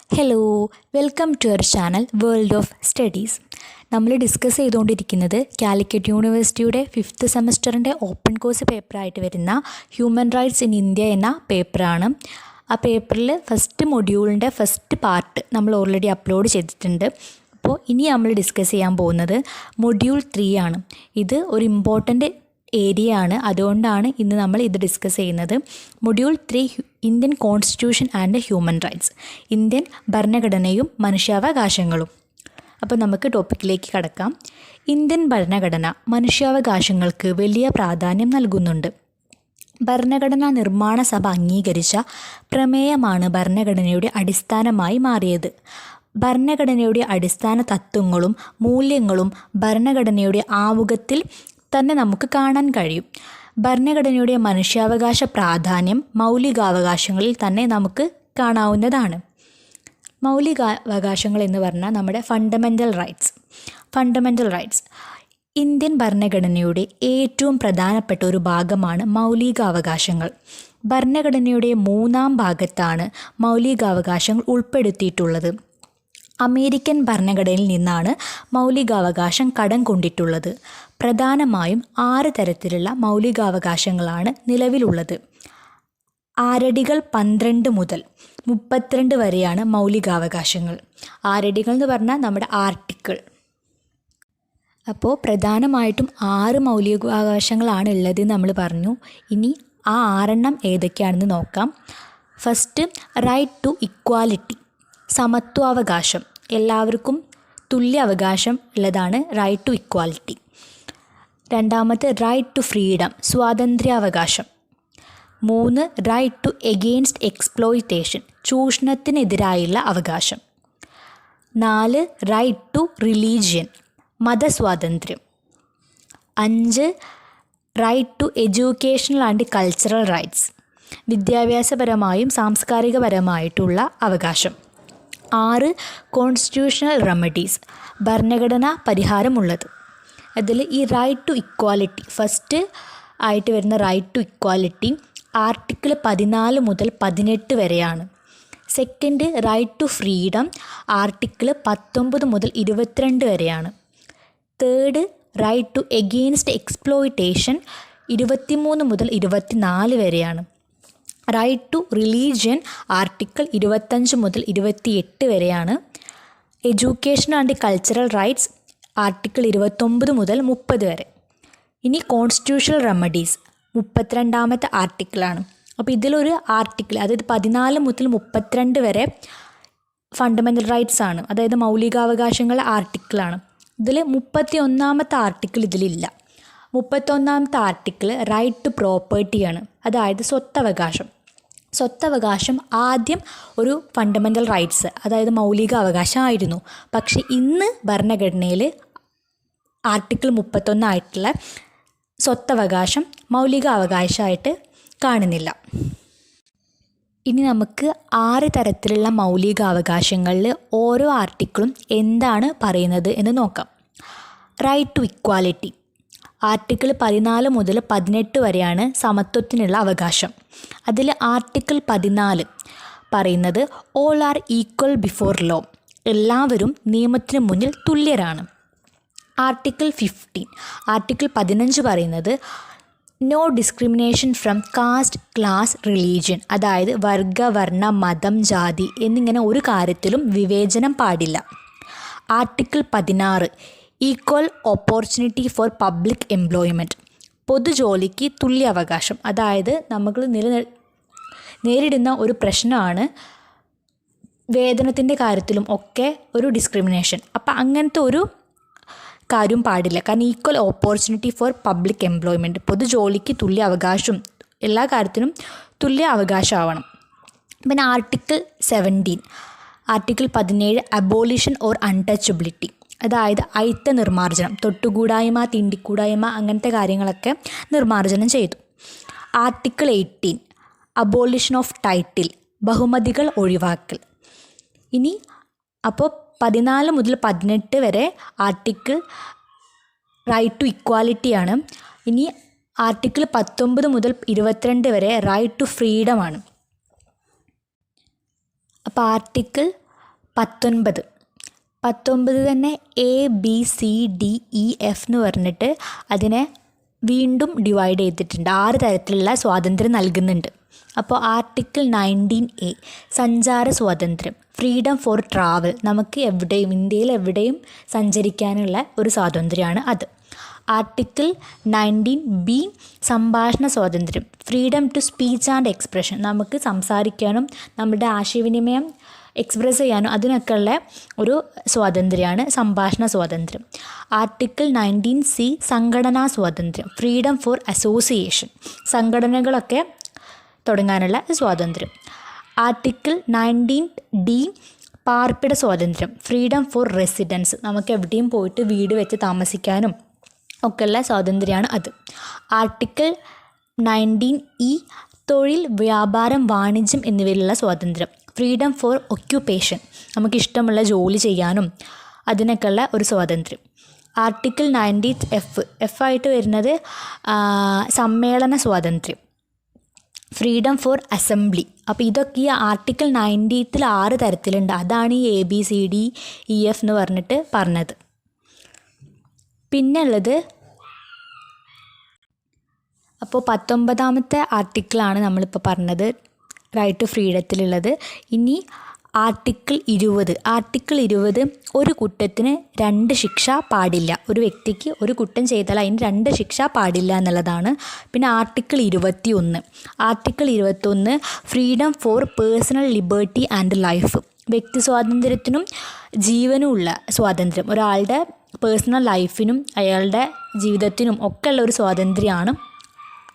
Hello, welcome to our channel world of studies. നമ്മൾ discuss ചെയ്തുകൊണ്ടിരിക്കുന്നത് കാലിക്കറ്റ് യൂണിവേഴ്സിറ്റിയുടെ 5th സെമസ്റ്ററിൻ്റെ ഓപ്പൺ കോഴ്സ് പേപ്പറായിട്ട് വരുന്ന ഹ്യൂമൻ റൈറ്റ്സ് ഇൻ ഇന്ത്യ എന്ന പേപ്പറാണ്. ആ പേപ്പറിൽ ഫസ്റ്റ് മൊഡ്യൂളിൻ്റെ ഫസ്റ്റ് പാർട്ട് നമ്മൾ ഓൾറെഡി അപ്ലോഡ് ചെയ്തിട്ടുണ്ട്. അപ്പോൾ ഇനി നമ്മൾ ഡിസ്കസ് ചെയ്യാൻ പോകുന്നത് മൊഡ്യൂൾ 3 ആണ്. ഇത് ഒരു ഇമ്പോർട്ടൻ്റ് ഏരിയ ആണ്, അതുകൊണ്ടാണ് ഇന്ന് നമ്മൾ ഇത് ഡിസ്കസ് ചെയ്യുന്നത്. Module 3 Indian constitution and human rights, Indian ഭരണഘടനയും മനുഷ്യാവകാശങ്ങളും. അപ്പോൾ നമുക്ക് ടോപ്പിക്കിലേക്ക് കടക്കാം. ഇന്ത്യൻ ഭരണഘടന മനുഷ്യാവകാശങ്ങൾക്ക് വലിയ പ്രാധാന്യം നൽകുന്നുണ്ട്. ഭരണഘടനാ നിർമ്മാണ സഭ അംഗീകരിച്ച പ്രമേയമാണ് ഭരണഘടനയുടെ അടിസ്ഥാനമായി മാറിയത്. ഭരണഘടനയുടെ അടിസ്ഥാന തത്വങ്ങളും മൂല്യങ്ങളും ഭരണഘടനയുടെ ആമുഖത്തിൽ തന്നെ നമുക്ക് കാണാൻ കഴിയും. ഭരണഘടനയുടെ മനുഷ്യാവകാശ പ്രാധാന്യം മൗലികാവകാശങ്ങളിൽ തന്നെ നമുക്ക് കാണാവുന്നതാണ്. മൗലികാവകാശങ്ങൾ എന്ന് പറഞ്ഞാൽ നമ്മുടെ ഫണ്ടമെൻ്റൽ റൈറ്റ്സ്. ഇന്ത്യൻ ഭരണഘടനയുടെ ഏറ്റവും പ്രധാനപ്പെട്ട ഒരു ഭാഗമാണ് മൗലികാവകാശങ്ങൾ. ഭരണഘടനയുടെ 3-ാം ഭാഗത്താണ് മൗലികാവകാശങ്ങൾ ഉൾപ്പെടുത്തിയിട്ടുള്ളത്. അമേരിക്കൻ ഭരണഘടനയിൽ നിന്നാണ് മൗലികാവകാശം കടം കൊണ്ടിട്ടുള്ളത്. പ്രധാനമായും 6 തരത്തിലുള്ള മൗലികാവകാശങ്ങളാണ് നിലവിലുള്ളത്. ആരടികൾ 12 മുതൽ 32 വരെയാണ് മൗലികാവകാശങ്ങൾ. ആരടികൾ എന്ന് പറഞ്ഞാൽ നമ്മുടെ ആർട്ടിക്കിൾ. അപ്പോൾ പ്രധാനമായിട്ടും 6 മൗലികാവകാശങ്ങളാണ് ഉള്ളത് നമ്മൾ പറഞ്ഞു. ഇനി ആ 6 ഏതൊക്കെയാണെന്ന് നോക്കാം. ഫസ്റ്റ്, റൈറ്റ് ടു ഇക്വാലിറ്റി, സമത്വാവകാശം. എല്ലാവർക്കും തുല്യ അവകാശം ഉള്ളതാണ് റൈറ്റ് ടു ഇക്വാലിറ്റി. രണ്ടാമത്, റൈറ്റ് ടു ഫ്രീഡം, സ്വാതന്ത്ര്യാവകാശം. 3, റൈറ്റ് ടു എഗെയിൻസ്റ്റ് എക്സ്പ്ലോയിറ്റേഷൻ, ചൂഷണത്തിനെതിരായുള്ള അവകാശം. 4, റൈറ്റ് ടു റിലീജിയൻ, മതസ്വാതന്ത്ര്യം. 5, right to educational and cultural rights, വിദ്യാഭ്യാസപരമായും സാംസ്കാരികപരമായിട്ടുള്ള അവകാശം. 6, കോൺസ്റ്റിറ്റ്യൂഷണൽ റെമഡീസ്, ഭരണഘടനാ പരിഹാരമുള്ളത്. അതിൽ ഈ റൈറ്റ് ടു ഇക്വാലിറ്റി, ഫസ്റ്റ് ആയിട്ട് വരുന്ന റൈറ്റ് ടു ഇക്വാലിറ്റി ആർട്ടിക്കിൾ 14 മുതൽ 18 വരെയാണ്. Second, right to freedom article 19 മുതൽ 22 വരെയാണ്. Third, right to against exploitation 23 മുതൽ 24 വരെയാണ്. റൈറ്റ് ടു റിലീജിയൻ ആർട്ടിക്കിൾ 25 മുതൽ 28 വരെയാണ്. Education and cultural rights article 29 മുതൽ 30 വരെ. ഇനി കോൺസ്റ്റിറ്റ്യൂഷണൽ റെമഡീസ് 32-ാമത്തെ ആർട്ടിക്കിളാണ്. അപ്പോൾ ഇതിലൊരു ആർട്ടിക്കിൾ, അതായത് 14 മുതൽ 32 വരെ ഫണ്ടമെൻ്റൽ റൈറ്റ്സ് ആണ്, അതായത് മൗലികാവകാശങ്ങളുടെ ആർട്ടിക്കിളാണ്. ഇതിൽ 31-ാമത്തെ ആർട്ടിക്കിൾ ഇതിലില്ല. 31-ാമത്തെ ആർട്ടിക്കിൾ റൈറ്റ് ടു പ്രോപ്പർട്ടിയാണ്, അതായത് സ്വത്തവകാശം ആദ്യം ഒരു ഫണ്ടമെൻ്റൽ റൈറ്റ്സ്, അതായത് മൗലിക അവകാശമായിരുന്നു. പക്ഷേ ഇന്ന് ഭരണഘടനയിൽ ആർട്ടിക്കിൾ 31 ആയിട്ടുള്ള സ്വത്തവകാശം മൗലിക അവകാശമായിട്ട് കാണുന്നില്ല. ഇനി നമുക്ക് 6 തരത്തിലുള്ള മൗലികാവകാശങ്ങളിൽ ഓരോ ആർട്ടിക്കിളും എന്താണ് പറയുന്നത് എന്ന് നോക്കാം. റൈറ്റ് ടു ഇക്വാലിറ്റി ആർട്ടിക്കിൾ 14 മുതൽ 18 വരെയാണ് സമത്വത്തിനുള്ള അവകാശം. അതിൽ ആർട്ടിക്കിൾ 14 പറയുന്നത് all are equal before law, എല്ലാവരും നിയമത്തിന് മുന്നിൽ തുല്യരാണ്. ആർട്ടിക്കിൾ 15 പറയുന്നത് no discrimination from caste, class, religion, അതായത് വർഗ, വർണ്ണ, മതം, ജാതി എന്നിങ്ങനെ ഒരു കാര്യത്തിലും വിവേചനം പാടില്ല. Article 16 equal opportunity for public employment, പൊതുജോലിക്ക് തുല്യ അവകാശം. അതായത് നമ്മൾ നേരിടുന്ന ഒരു പ്രശ്നമാണ് വേതനത്തിൻ്റെ കാര്യത്തിലും ഒക്കെ ഒരു ഡിസ്ക്രിമിനേഷൻ. അപ്പം അങ്ങനത്തെ ഒരു കാര്യം പാടില്ല. കാരണം equal opportunity for public employment, പൊതുജോലിക്ക് തുല്യ അവകാശം, എല്ലാ കാര്യത്തിനും തുല്യ അവകാശമാവണം. പിന്നെ ആർട്ടിക്കിൾ 17 അബോളിഷൻ ഓർ അൺടച്ചബിലിറ്റി, അതായത് അയിത്ത നിർമ്മാർജ്ജനം, തൊട്ടുകൂടായ്മ, തീണ്ടിക്കൂടായ്മ അങ്ങനത്തെ കാര്യങ്ങളൊക്കെ നിർമ്മാർജ്ജനം ചെയ്തു. ആർട്ടിക്കിൾ 18 അബോളിഷൻ ഓഫ് ടൈറ്റിൽ, ബഹുമതികൾ ഒഴിവാക്കൽ. ഇനി അപ്പോൾ 14 മുതൽ 18 വരെ ആർട്ടിക്കിൾ റൈറ്റ് ടു ഇക്വാലിറ്റിയാണ്. ഇനി ആർട്ടിക്കിൾ 19 മുതൽ 22 വരെ റൈറ്റ് ടു ഫ്രീഡമാണ്. അപ്പോൾ ആർട്ടിക്കിൾ 19 തന്നെ ABCDEF എന്ന് പറഞ്ഞിട്ട് അതിനെ വീണ്ടും ഡിവൈഡ് ചെയ്തിട്ടുണ്ട്. 6 തരത്തിലുള്ള സ്വാതന്ത്ര്യം നൽകുന്നുണ്ട്. അപ്പോൾ ആർട്ടിക്കിൾ 19A സഞ്ചാര സ്വാതന്ത്ര്യം, ഫ്രീഡം ഫോർ ട്രാവൽ, നമുക്ക് എവിടെയും ഇന്ത്യയിൽ എവിടെയും സഞ്ചരിക്കാനുള്ള ഒരു സ്വാതന്ത്ര്യമാണ് അത്. ആർട്ടിക്കിൾ 19B സംഭാഷണ സ്വാതന്ത്ര്യം, freedom to speech and expression, നമുക്ക് സംസാരിക്കാനും നമ്മുടെ ആശയവിനിമയം എക്സ്പ്രസ് ചെയ്യാനും അതിനൊക്കെയുള്ള ഒരു സ്വാതന്ത്ര്യമാണ് സംഭാഷണ സ്വാതന്ത്ര്യം. ആർട്ടിക്കിൾ 19C സംഘടനാ സ്വാതന്ത്ര്യം, ഫ്രീഡം ഫോർ അസോസിയേഷൻ, സംഘടനകളൊക്കെ തുടങ്ങാനുള്ള സ്വാതന്ത്ര്യം. ആർട്ടിക്കിൾ 19D പാർപ്പിട സ്വാതന്ത്ര്യം, ഫ്രീഡം ഫോർ റെസിഡൻസ്, നമുക്ക് എവിടെയും പോയിട്ട് വീട് വെച്ച് താമസിക്കാനും ഒക്കെയുള്ള സ്വാതന്ത്ര്യമാണ് അത്. ആർട്ടിക്കിൾ 19E തൊഴിൽ, വ്യാപാരം, വാണിജ്യം എന്നിവയിലുള്ള സ്വാതന്ത്ര്യം, ഫ്രീഡം ഫോർ ഒക്യുപ്പേഷൻ, നമുക്കിഷ്ടമുള്ള ജോലി ചെയ്യാനും അതിനൊക്കെയുള്ള ഒരു സ്വാതന്ത്ര്യം. ആർട്ടിക്കിൾ 19F ആയിട്ട് വരുന്നത് സമ്മേളന സ്വാതന്ത്ര്യം, ഫ്രീഡം ഫോർ അസംബ്ലി. അപ്പോൾ ഇതൊക്കെ ഈ ആർട്ടിക്കിൾ 19ൽ 6 തരത്തിലുണ്ട്. അതാണ് ഈ ABCDEF എന്ന് പറഞ്ഞത്. പിന്നെ ഉള്ളത് അപ്പോൾ 19ാമത്തെ ആർട്ടിക്കിളാണ് നമ്മളിപ്പോൾ പറഞ്ഞത്, റൈറ്റ് ടു ഫ്രീഡത്തിലുള്ളത്. ഇനി ആർട്ടിക്കിൾ 20 ഒരു കുറ്റത്തിന് 2 ശിക്ഷ പാടില്ല. ഒരു വ്യക്തിക്ക് ഒരു കുറ്റം ചെയ്താൽ അതിന് 2 ശിക്ഷ പാടില്ല എന്നുള്ളതാണ്. പിന്നെ article 21 freedom for personal liberty and life, വ്യക്തി സ്വാതന്ത്ര്യത്തിനും ജീവനുമുള്ള സ്വാതന്ത്ര്യം, ഒരാളുടെ പേഴ്സണൽ ലൈഫിനും അയാളുടെ ജീവിതത്തിനും ഒക്കെ ഉള്ള ഒരു സ്വാതന്ത്ര്യമാണ്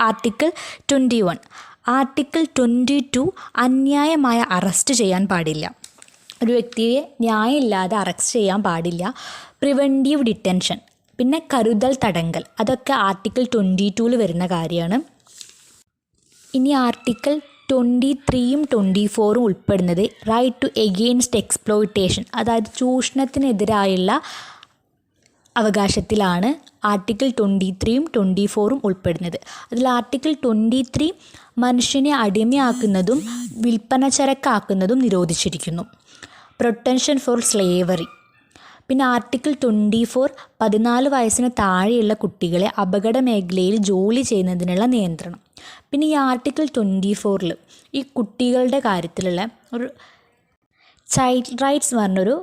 ആർട്ടിക്കിൾ 21. ആർട്ടിക്കിൾ 22 അന്യായമായ അറസ്റ്റ് ചെയ്യാൻ പാടില്ല, ഒരു വ്യക്തിയെ ന്യായമില്ലാതെ അറസ്റ്റ് ചെയ്യാൻ പാടില്ല. പ്രിവെൻറ്റീവ് ഡിറ്റൻഷൻ, പിന്നെ കരുതൽ തടങ്കൽ, അതൊക്കെ ആർട്ടിക്കിൾ 22 വരുന്ന കാര്യമാണ്. ഇനി ആർട്ടിക്കിൾ 23 24 ഉൾപ്പെടുന്നത് റൈറ്റ് ടു എഗെയിൻസ്റ്റ് എക്സ്പ്ലോയിറ്റേഷൻ, അതായത് ചൂഷണത്തിനെതിരായുള്ള അവകാശത്തിലാണ് ആർട്ടിക്കിൾ 23 24 ഉൾപ്പെടുന്നത്. അതിൽ ആർട്ടിക്കിൾ 23 മനുഷ്യനെ അടിമയാക്കുന്നതും വിൽപ്പനച്ചരക്കാക്കുന്നതും നിരോധിച്ചിരിക്കുന്നു, പ്രൊട്ടൻഷൻ ഫോർ സ്ലേവറി. പിന്നെ ആർട്ടിക്കിൾ 24 14 വയസ്സിന് താഴെയുള്ള കുട്ടികളെ അപകട മേഖലയിൽ ജോലി ചെയ്യുന്നതിനുള്ള നിയന്ത്രണം. പിന്നെ ഈ ആർട്ടിക്കിൾ 24 ഈ കുട്ടികളുടെ കാര്യത്തിലുള്ള ഒരു ചൈൽഡ് റൈറ്റ്സ് എന്ന് പറഞ്ഞൊരു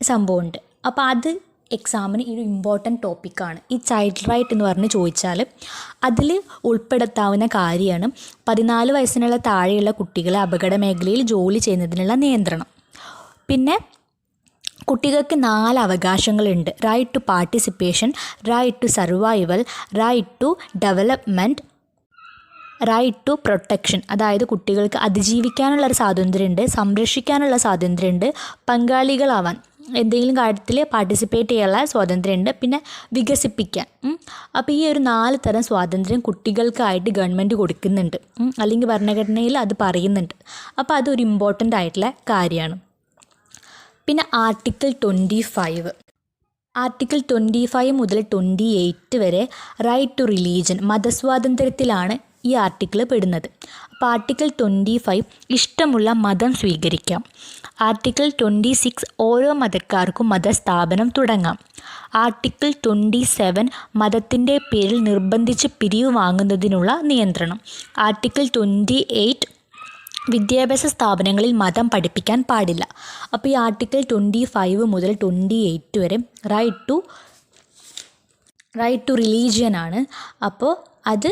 സംഭവമുണ്ട്. അപ്പോൾ അത് എക്സാമിന് ഒരു ഇമ്പോർട്ടൻറ്റ് ടോപ്പിക്കാണ്. ഈ ചൈൽഡ് റൈറ്റ് എന്ന് പറഞ്ഞ് ചോദിച്ചാൽ അതിൽ ഉൾപ്പെടുത്താവുന്ന കാര്യമാണ് 14 വയസ്സിനുള്ള താഴെയുള്ള കുട്ടികളെ അപകട മേഖലയിൽ ജോലി ചെയ്യുന്നതിനുള്ള നിയന്ത്രണം. പിന്നെ കുട്ടികൾക്ക് 4 അവകാശങ്ങളുണ്ട്: right to participation, right to survival, right to development, right to protection. അതായത് കുട്ടികൾക്ക് അതിജീവിക്കാനുള്ളൊരു സ്വാതന്ത്ര്യമുണ്ട്, സംരക്ഷിക്കാനുള്ള സ്വാതന്ത്ര്യമുണ്ട്, പങ്കാളികളാവാൻ എന്തെങ്കിലും കാര്യത്തിൽ പാർട്ടിസിപ്പേറ്റ് ചെയ്യാനുള്ള സ്വാതന്ത്ര്യമുണ്ട്, പിന്നെ വികസിപ്പിക്കാൻ. അപ്പോൾ ഈ ഒരു 4 തരം സ്വാതന്ത്ര്യം കുട്ടികൾക്കായിട്ട് ഗവൺമെൻറ് കൊടുക്കുന്നുണ്ട്, അല്ലെങ്കിൽ ഭരണഘടനയിൽ അത് പറയുന്നുണ്ട്. അപ്പോൾ അതൊരു ഇമ്പോർട്ടൻ്റ് ആയിട്ടുള്ള കാര്യമാണ്. പിന്നെ ആർട്ടിക്കിൾ 25 മുതൽ 28 വരെ റൈറ്റ് ടു റിലീജിയൻ, മതസ്വാതന്ത്ര്യത്തിലാണ് ഈ ആർട്ടിക്കിൾ പെടുന്നത്. അപ്പോൾ ആർട്ടിക്കിൾ 25 ഇഷ്ടമുള്ള മതം സ്വീകരിക്കാം. ആർട്ടിക്കിൾ 26 ഓരോ മതക്കാർക്കും മതസ്ഥാപനം തുടങ്ങാം. ആർട്ടിക്കിൾ 27 മതത്തിൻ്റെ പേരിൽ നിർബന്ധിച്ച് പിരിവ് വാങ്ങുന്നതിനുള്ള നിയന്ത്രണം. ആർട്ടിക്കിൾ 28 വിദ്യാഭ്യാസ സ്ഥാപനങ്ങളിൽ മതം പഠിപ്പിക്കാൻ പാടില്ല. അപ്പോൾ ഈ ആർട്ടിക്കിൾ 25 മുതൽ 28 വരെ റൈറ്റ് ടു റിലീജിയൻ ആണ്. അപ്പോൾ അത്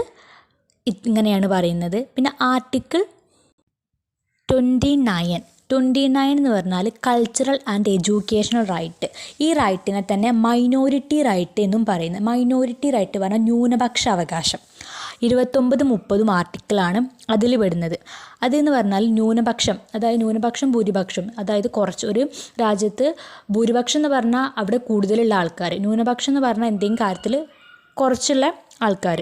ഇങ്ങനെയാണ് പറയുന്നത്. പിന്നെ ആർട്ടിക്കിൾ 29 എന്ന് പറഞ്ഞാൽ കൾച്ചറൽ ആൻഡ് എഡ്യൂക്കേഷണൽ റൈറ്റ്. ഈ റൈറ്റിനെ തന്നെ മൈനോറിറ്റി റൈറ്റ് എന്നും പറയുന്നത്. മൈനോറിറ്റി റൈറ്റ് പറഞ്ഞാൽ ന്യൂനപക്ഷ അവകാശം. 29 30 ആർട്ടിക്കിളാണ് അതിൽ പെടുന്നത്. അതെന്ന് പറഞ്ഞാൽ ന്യൂനപക്ഷം, അതായത് ന്യൂനപക്ഷം ഭൂരിപക്ഷം, അതായത് കുറച്ച് ഒരു രാജ്യത്ത് ഭൂരിപക്ഷം എന്ന് പറഞ്ഞാൽ അവിടെ കൂടുതലുള്ള ആൾക്കാർ, ന്യൂനപക്ഷം എന്ന് പറഞ്ഞാൽ എന്തെങ്കിലും കാര്യത്തിൽ കുറച്ചുള്ള ആൾക്കാർ.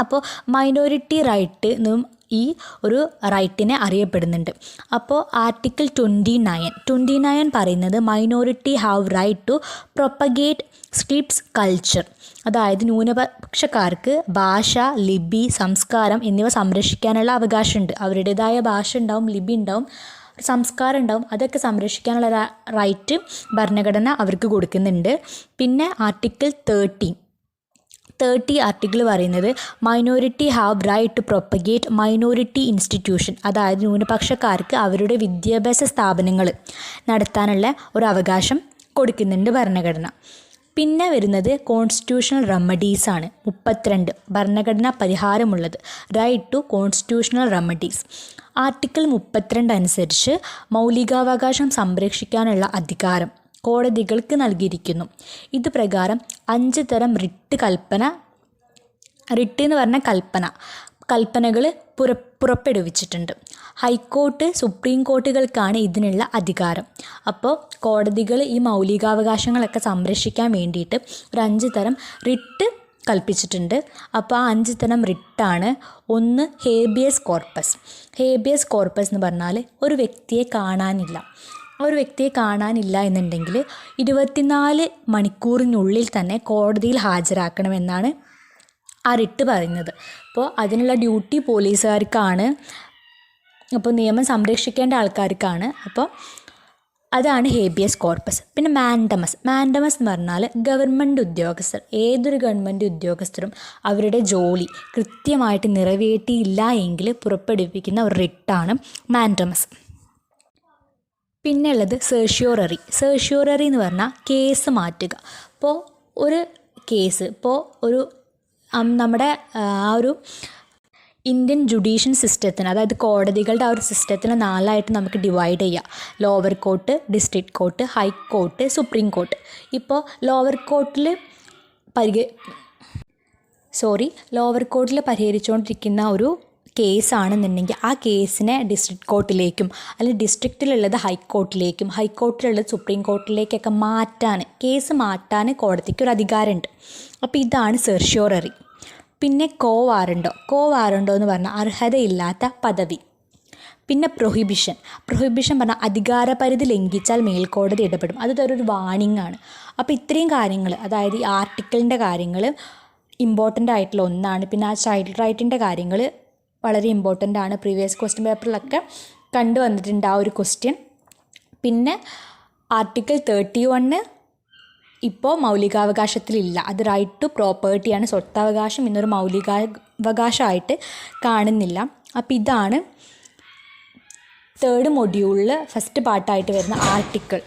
അപ്പോൾ മൈനോറിറ്റി റൈറ്റ് എന്നും ഈ ഒരു റൈറ്റിനെ അറിയപ്പെടുന്നുണ്ട്. അപ്പോൾ ആർട്ടിക്കിൾ 29 പറയുന്നത് minority have right to propagate scripts culture, അതായത് ന്യൂനപക്ഷക്കാർക്ക് ഭാഷ, ലിപി, സംസ്കാരം എന്നിവ സംരക്ഷിക്കാനുള്ള അവകാശമുണ്ട്. അവരുടേതായ ഭാഷ ഉണ്ടാവും, ലിപി ഉണ്ടാവും, സംസ്കാരം ഉണ്ടാവും, അതൊക്കെ സംരക്ഷിക്കാനുള്ള റൈറ്റ് ഭരണഘടന അവർക്ക് കൊടുക്കുന്നുണ്ട്. പിന്നെ ആർട്ടിക്കിൾ 30 ആർട്ടിക്കിൾ പറയുന്നത് minority have right to propagate minority institution, അതായത് ന്യൂനപക്ഷക്കാർക്ക് അവരുടെ വിദ്യാഭ്യാസ സ്ഥാപനങ്ങൾ നടത്താനുള്ള ഒരു അവകാശം കൊടുക്കുന്നുണ്ട് ഭരണഘടന. പിന്നെ വരുന്നത് കോൺസ്റ്റിറ്റ്യൂഷണൽ റെമഡീസ് ആണ്. 32 ഭരണഘടനാ പരിഹാരമുള്ളത്, right to constitutional remedies. Article 32 അനുസരിച്ച് മൗലികാവകാശം സംരക്ഷിക്കാനുള്ള അധികാരം കോടതികൾക്ക് നൽകിയിരിക്കുന്നു. ഇത് പ്രകാരം 5 തരം റിട്ട് എന്ന് പറഞ്ഞ കൽപ്പനകൾ പുറപ്പെടുവിച്ചിട്ടുണ്ട്. ഹൈക്കോർട്ട്, സുപ്രീം കോർട്ടുകൾക്കാണ് ഇതിനുള്ള അധികാരം. അപ്പോൾ കോടതികൾ ഈ മൗലികാവകാശങ്ങളൊക്കെ സംരക്ഷിക്കാൻ വേണ്ടിയിട്ട് ഒരു 5 തരം റിട്ട് കൽപ്പിച്ചിട്ടുണ്ട്. അപ്പോൾ ആ 5 തരം റിട്ടാണ്. 1 ഹേബിയസ് കോർപ്പസ്. ഹേബിയസ് കോർപ്പസ് എന്ന് പറഞ്ഞാൽ ഒരു വ്യക്തിയെ കാണാനില്ല എന്നുണ്ടെങ്കിൽ 24 മണിക്കൂറിനുള്ളിൽ തന്നെ കോടതിയിൽ ഹാജരാക്കണമെന്നാണ് ആ റിട്ട് പറയുന്നത്. അപ്പോൾ അതിനുള്ള ഡ്യൂട്ടി പോലീസുകാർക്കാണ്, അപ്പോൾ നിയമം സംരക്ഷിക്കേണ്ട ആൾക്കാർക്കാണ്. അപ്പോൾ അതാണ് ഹേബിയസ് കോർപ്പസ്. പിന്നെ മാൻഡമസ് എന്ന് പറഞ്ഞാൽ ഗവൺമെൻറ് ഉദ്യോഗസ്ഥർ, ഏതൊരു ഗവൺമെൻറ് ഉദ്യോഗസ്ഥരും അവരുടെ ജോലി കൃത്യമായിട്ട് നിറവേറ്റിയില്ല എങ്കിൽ പുറപ്പെടുവിക്കുന്ന ഒരു റിട്ടാണ് മാൻഡമസ്. പിന്നെ ഉള്ളത് സെർഷ്യോററി എന്ന് പറഞ്ഞാൽ കേസ് മാറ്റുക. ഇപ്പോൾ ഒരു കേസ്, ഇപ്പോൾ ഒരു നമ്മുടെ ആ ഒരു ഇന്ത്യൻ ജുഡീഷ്യൽ സിസ്റ്റത്തിന്, അതായത് കോടതികളുടെ ആ ഒരു സിസ്റ്റത്തിന് 4ആയിട്ട് നമുക്ക് ഡിവൈഡ് ചെയ്യാം. Lower court, district court, high court, supreme court. ഇപ്പോൾ ലോവർ കോർട്ടിൽ പരിഹരിച്ചുകൊണ്ടിരിക്കുന്ന ഒരു കേസാണെന്നുണ്ടെങ്കിൽ ആ കേസിനെ ഡിസ്ട്രിക്ട് കോർട്ടിലേക്കും അല്ലെങ്കിൽ ഡിസ്ട്രിക്റ്റിലുള്ളത് ഹൈക്കോർട്ടിലേക്കും ഹൈക്കോർട്ടിലുള്ളത് സുപ്രീം കോർട്ടിലേക്കൊക്കെ കേസ് മാറ്റാൻ കോടതിക്ക് ഒരു അധികാരമുണ്ട്. അപ്പോൾ ഇതാണ് സെർഷ്യോററി. പിന്നെ കോ വാറണ്ടോ എന്ന് പറഞ്ഞാൽ അർഹതയില്ലാത്ത പദവി. പിന്നെ പ്രൊഹിബിഷൻ പറഞ്ഞാൽ അധികാരപരിധി ലംഘിച്ചാൽ മേൽക്കോടതി ഇടപെടും. അതൊരു വാണിംഗ് ആണ്. അപ്പോൾ ഇത്രയും കാര്യങ്ങൾ, അതായത് ഈ ആർട്ടിക്കിളിൻ്റെ കാര്യങ്ങൾ ഇമ്പോർട്ടൻ്റ് ആയിട്ടുള്ള ഒന്നാണ്. പിന്നെ ആ ചൈൽഡ് റൈറ്റിൻ്റെ കാര്യങ്ങൾ വളരെ ഇമ്പോർട്ടൻ്റ് ആണ്. പ്രീവിയസ് ക്വസ്റ്റ്യൻ പേപ്പറിലൊക്കെ കണ്ടുവന്നിട്ടുണ്ട് ആ ഒരു ക്വസ്റ്റ്യൻ. പിന്നെ ആർട്ടിക്കിൾ 31 ഇപ്പോൾ മൗലികാവകാശത്തിലില്ല. അത് റൈറ്റ് ടു പ്രോപ്പർട്ടിയാണ്. സ്വത്തവകാശം എന്നൊരു മൗലികാവകാശമായിട്ട് കാണുന്നില്ല. അപ്പോൾ ഇതാണ് 3rd മൊഡ്യൂളിൽ ഫസ്റ്റ് പാർട്ടായിട്ട് വരുന്ന ആർട്ടിക്കിൾ.